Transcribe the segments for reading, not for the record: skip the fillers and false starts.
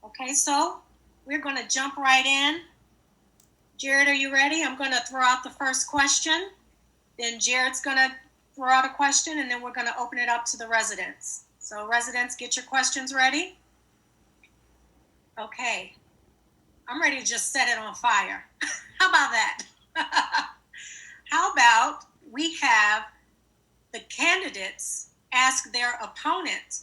Okay, so we're going to jump right in. Jared, are you ready? I'm going to throw out the first question. Then Jared's going to throw out a question, and then we're going to open it up to the residents. So residents, get your questions ready. Okay. I'm ready to just set it on fire. How about that? How about we have the candidates ask their opponent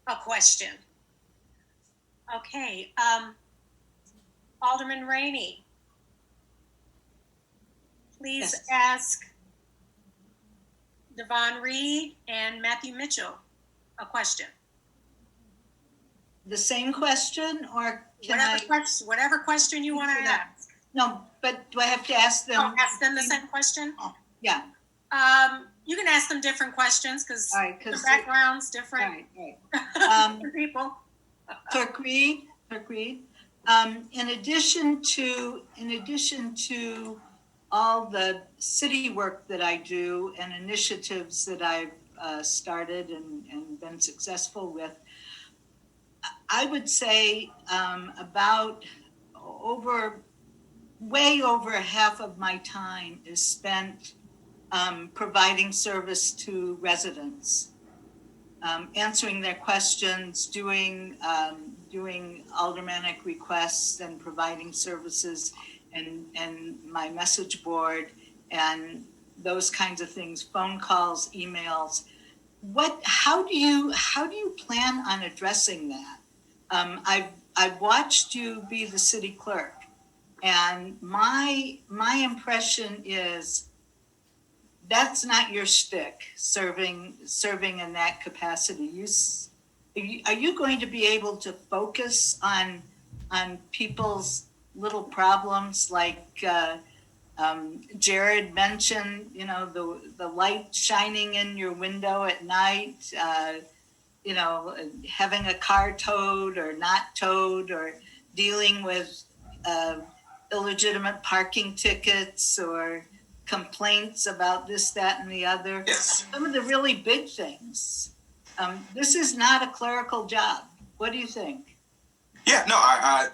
a question? Okay. Alderman Rainey, please ask Devon Reed and Matthew Mitchell a question. The same question, or can whatever question you want to ask. No, but do I have to ask them? Oh, ask them the same question? Oh, yeah. You can ask them different questions because the background's different. Right. People. Clerk Reed. In addition to all the city work that I do and initiatives that I've started and been successful with, I would say about way over half of my time is spent providing service to residents, answering their questions, doing aldermanic requests and providing services and my message board and those kinds of things, phone calls, emails. How do you plan on addressing that? I've watched you be the city clerk, and my impression is that's not your shtick, serving in that capacity. Are you going to be able to focus on people's little problems like Jared mentioned, the light shining in your window at night, having a car towed or not towed, or dealing with illegitimate parking tickets or complaints about this, that, and the other. Yes. Some of the really big things. This is not a clerical job. What do you think? Yeah, no,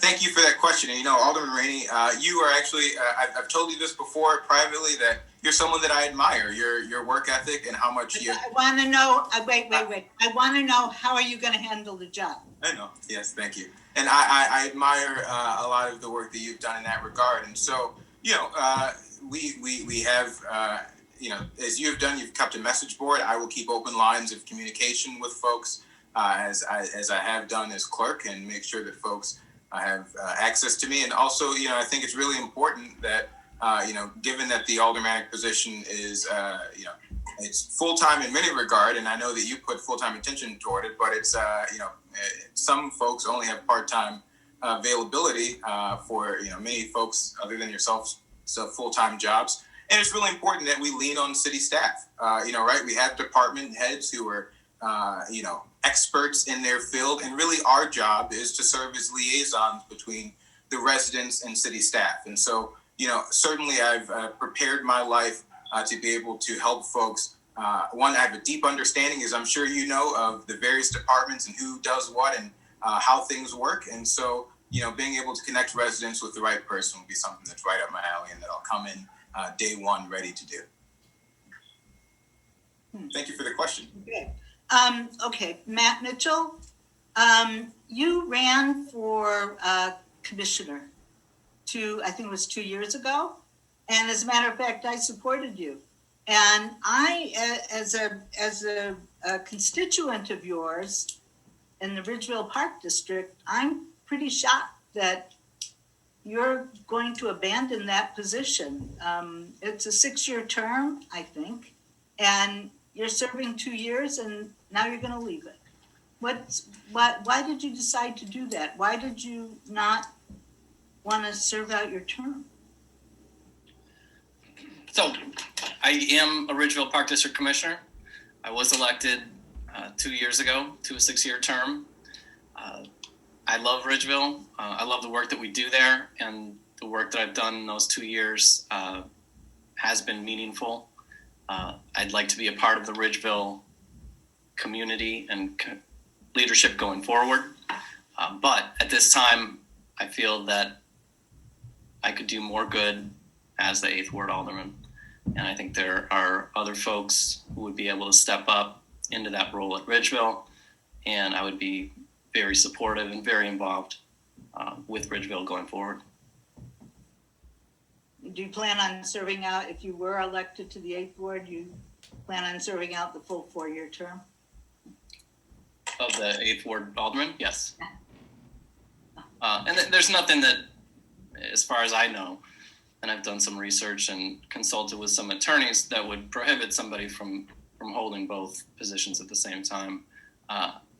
thank you for that question. And, Alderman Rainey, you are actually, I've told you this before privately, that you're someone that I admire, your work ethic and how much you... I want to know, wait. I want to know, how are you going to handle the job? I know, yes, thank you. And I admire a lot of the work that you've done in that regard. And so, we have, as you have done, you've kept a message board. I will keep open lines of communication with folks as I have done as clerk, and make sure that folks have access to me. And also, I think it's really important that, given that the aldermanic position is, it's full-time in many regard, and I know that you put full-time attention toward it, but it's, some folks only have part-time availability for, many folks other than yourself, so full-time jobs. And it's really important that we lean on city staff, right? We have department heads who are, experts in their field, and really our job is to serve as liaisons between the residents and city staff. And so, certainly I've prepared my life to be able to help folks. One, I have a deep understanding, as I'm sure you know, of the various departments and who does what and how things work. And so, being able to connect residents with the right person will be something that's right up my alley and that I'll come in day one ready to do. Thank you for the question. Okay. Okay, Matt Mitchell, you ran for commissioner I think it was 2 years ago. And as a matter of fact, I supported you. And I, as a constituent of yours in the Ridgeville Park District, I'm pretty shocked that you're going to abandon that position. It's a 6-year term, I think, and you're serving 2 years, and now you're going to leave it. Why did you decide to do that? Why did you not want to serve out your term? So, I am a Ridgeville Park District Commissioner. I was elected 2 years ago to a 6-year term. I love Ridgeville. I love the work that we do there, and the work that I've done in those 2 years has been meaningful. I'd like to be a part of the Ridgeville community and leadership going forward. But at this time, I feel that I could do more good as the 8th Ward Alderman. And I think there are other folks who would be able to step up into that role at Ridgeville. And I would be very supportive and very involved with Ridgeville going forward. Do you plan on serving out, if you were elected to the 8th Ward, you plan on serving out the full 4-year term? Of the 8th Ward Alderman, yes. And there's nothing that, as far as I know, and I've done some research and consulted with some attorneys, that would prohibit somebody from holding both positions at the same time.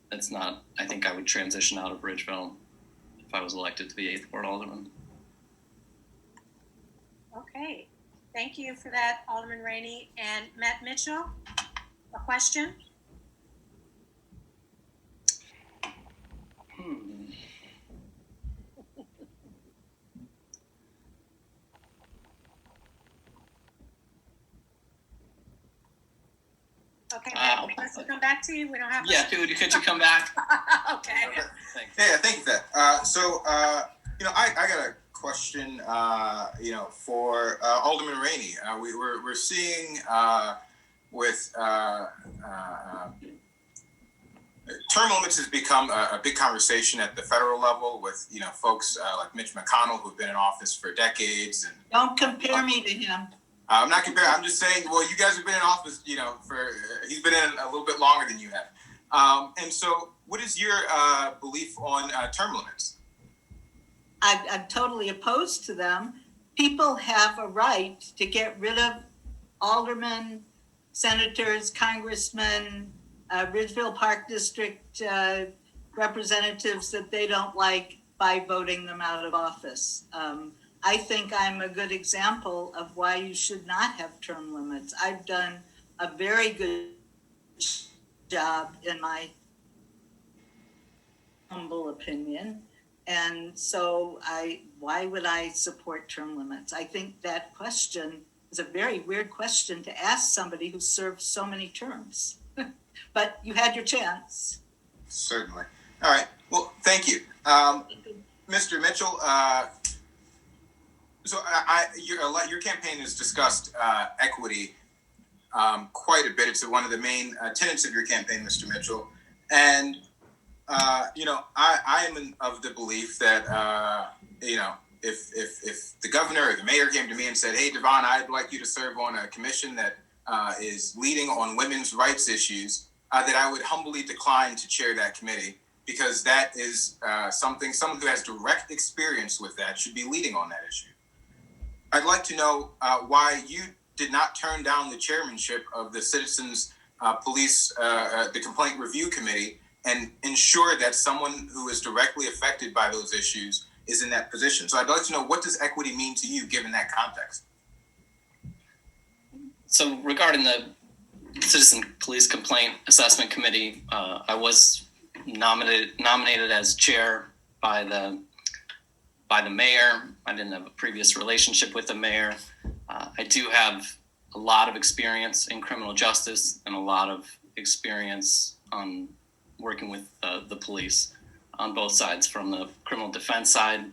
That's not, I think I would transition out of Ridgeville if I was elected to the 8th Ward Alderman. Okay, thank you for that, Alderman Rainey. And Matt Mitchell, a question? Okay, Matt, let's come back to you. We don't have. Yeah, could you come back? Okay. Thanks. Yeah, thank you for that. So, I got a question, for Alderman Rainey. We're seeing with term limits has become a big conversation at the federal level with, folks like Mitch McConnell, who've been in office for decades. And Don't compare me to him. I'm not comparing. I'm just saying, well, you guys have been in office, he's been in a little bit longer than you have. And so what is your belief on term limits? I'm totally opposed to them. People have a right to get rid of aldermen, senators, congressmen, Ridgeville Park District representatives that they don't like by voting them out of office. I think I'm a good example of why you should not have term limits. I've done a very good job, in my humble opinion. And so why would I support term limits? I think that question is a very weird question to ask somebody who served so many terms. But you had your chance. Certainly. All right. Well, thank you. Mr. Mitchell, so your campaign has discussed equity quite a bit. It's one of the main tenets of your campaign, Mr. Mitchell. And, I am of the belief that, if the governor or the mayor came to me and said, hey, Devon, I'd like you to serve on a commission that is leading on women's rights issues, that I would humbly decline to chair that committee, because that is someone who has direct experience with that should be leading on that issue. I'd like to know why you did not turn down the chairmanship of the Citizens Police, the Complaint Review Committee, and ensure that someone who is directly affected by those issues is in that position. So I'd like to know, what does equity mean to you given that context? So regarding the Citizen Police Complaint Assessment Committee, I was nominated as chair by the mayor. I didn't have a previous relationship with the mayor. I do have a lot of experience in criminal justice and a lot of experience on working with the police on both sides. From the criminal defense side,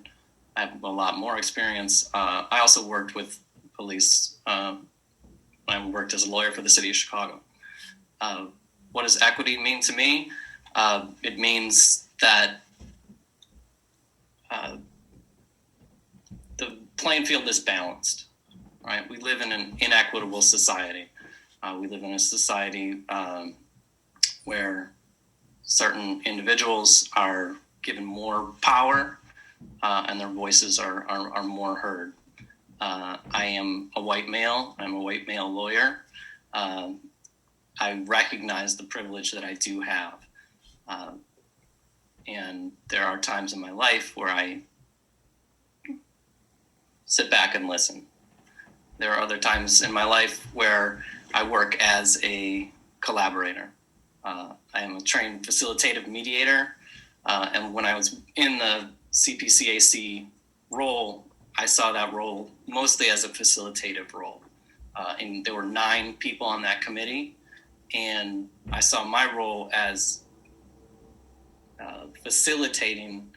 I have a lot more experience. I also worked with police when I worked as a lawyer for the city of Chicago. What does equity mean to me? It means that the playing field is balanced, right? We live in an inequitable society. We live in a society where certain individuals are given more power and their voices are more heard. I am a white male. I'm a white male lawyer. I recognize the privilege that I do have. And there are times in my life where I sit back and listen. There are other times in my life where I work as a collaborator. I am a trained facilitative mediator. And when I was in the CPCAC role, I saw that role mostly as a facilitative role. And there were 9 people on that committee. And I saw my role as facilitating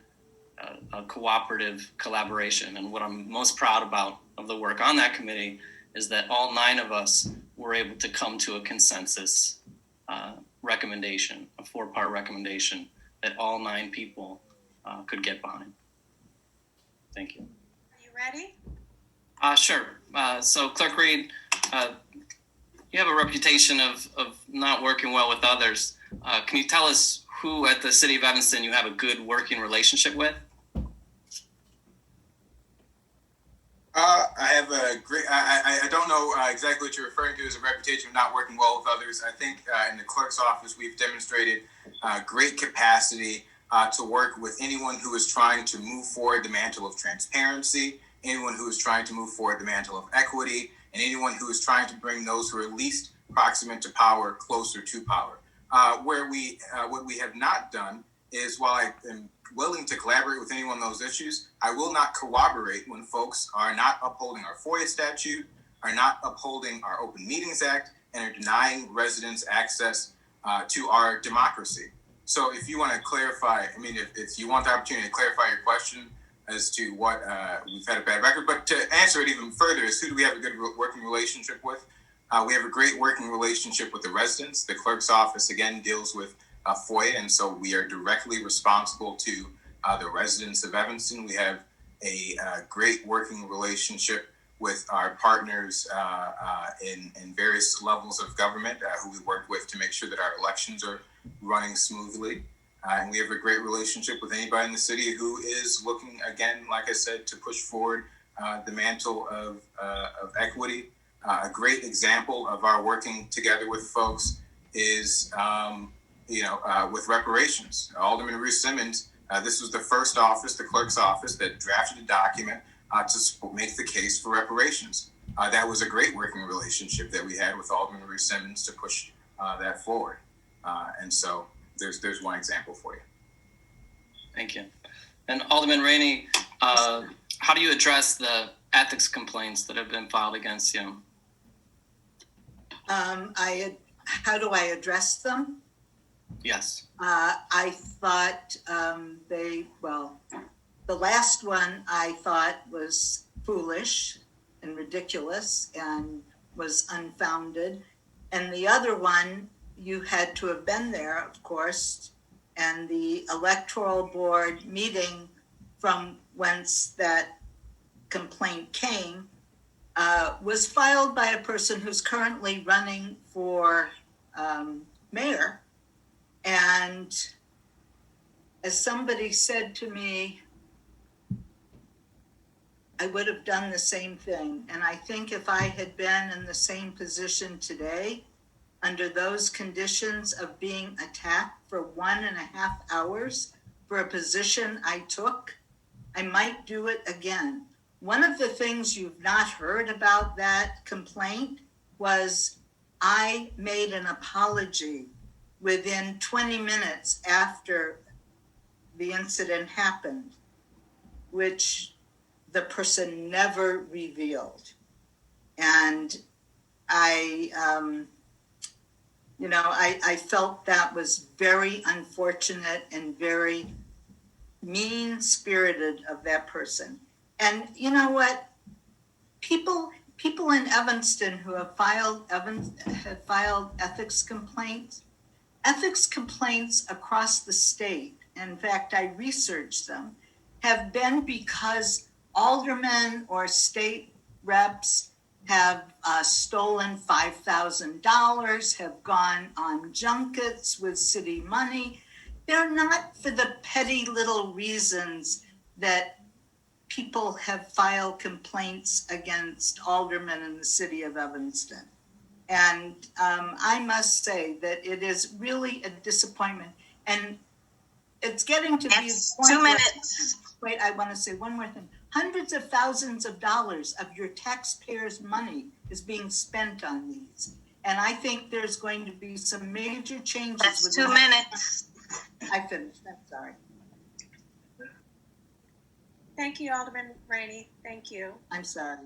a cooperative collaboration. And what I'm most proud about of the work on that committee is that all 9 of us were able to come to a consensus recommendation, a 4-part recommendation that all 9 people could get behind. Thank you. Are you ready? Sure. So Clerk Reed, you have a reputation of not working well with others. Can you tell us who at the City of Evanston you have a good working relationship with? I have a great. I don't know exactly what you're referring to as a reputation of not working well with others. I think in the clerk's office we've demonstrated great capacity to work with anyone who is trying to move forward the mantle of transparency, anyone who is trying to move forward the mantle of equity, and anyone who is trying to bring those who are least proximate to power closer to power. What we have not done is, while I am willing to collaborate with anyone on those issues, I will not cooperate when folks are not upholding our FOIA statute, are not upholding our Open Meetings Act, and are denying residents access to our democracy. So if you want to clarify, I mean, if you want the opportunity to clarify your question as to what we've had a bad record, but to answer it even further is, who do we have a good working relationship with? We have a great working relationship with the residents. The clerk's office, again, deals with FOIA, and so we are directly responsible to the residents of Evanston. We have a great working relationship with our partners in various levels of government who we work with to make sure that our elections are running smoothly. And we have a great relationship with anybody in the city who is looking, again, like I said, to push forward the mantle of equity. A great example of our working together with folks is with reparations. Alderman Ruth Simmons, this was the first office, the clerk's office, that drafted a document to make the case for reparations. That was a great working relationship that we had with Alderman Ruth Simmons to push that forward. And so there's one example for you. Thank you. And Alderman Rainey, how do you address the ethics complaints that have been filed against you? How do I address them? Yes. I thought the last one I thought was foolish and ridiculous and was unfounded. And the other one, you had to have been there, of course, and the electoral board meeting from whence that complaint came was filed by a person who's currently running for mayor. And as somebody said to me, I would have done the same thing. And I think if I had been in the same position today, under those conditions of being attacked for 1.5 hours for a position I took, I might do it again. One of the things you've not heard about that complaint was I made an apology within 20 minutes after the incident happened, which the person never revealed. And I felt that was very unfortunate and very mean-spirited of that person. And you know what? People in Evanston who have filed ethics complaints across the state, in fact, I researched them, have been because aldermen or state reps have stolen $5,000, have gone on junkets with city money. They're not for the petty little reasons that people have filed complaints against aldermen in the city of Evanston. And I must say that it is really a disappointment. And it's getting to be 2 minutes. Wait, I want to say one more thing. Hundreds of thousands of dollars of your taxpayers' money is being spent on these. And I think there's going to be some major changes. That's 2 minutes. I finished, I'm sorry. Thank you, Alderman Rainey. Thank you. I'm sorry.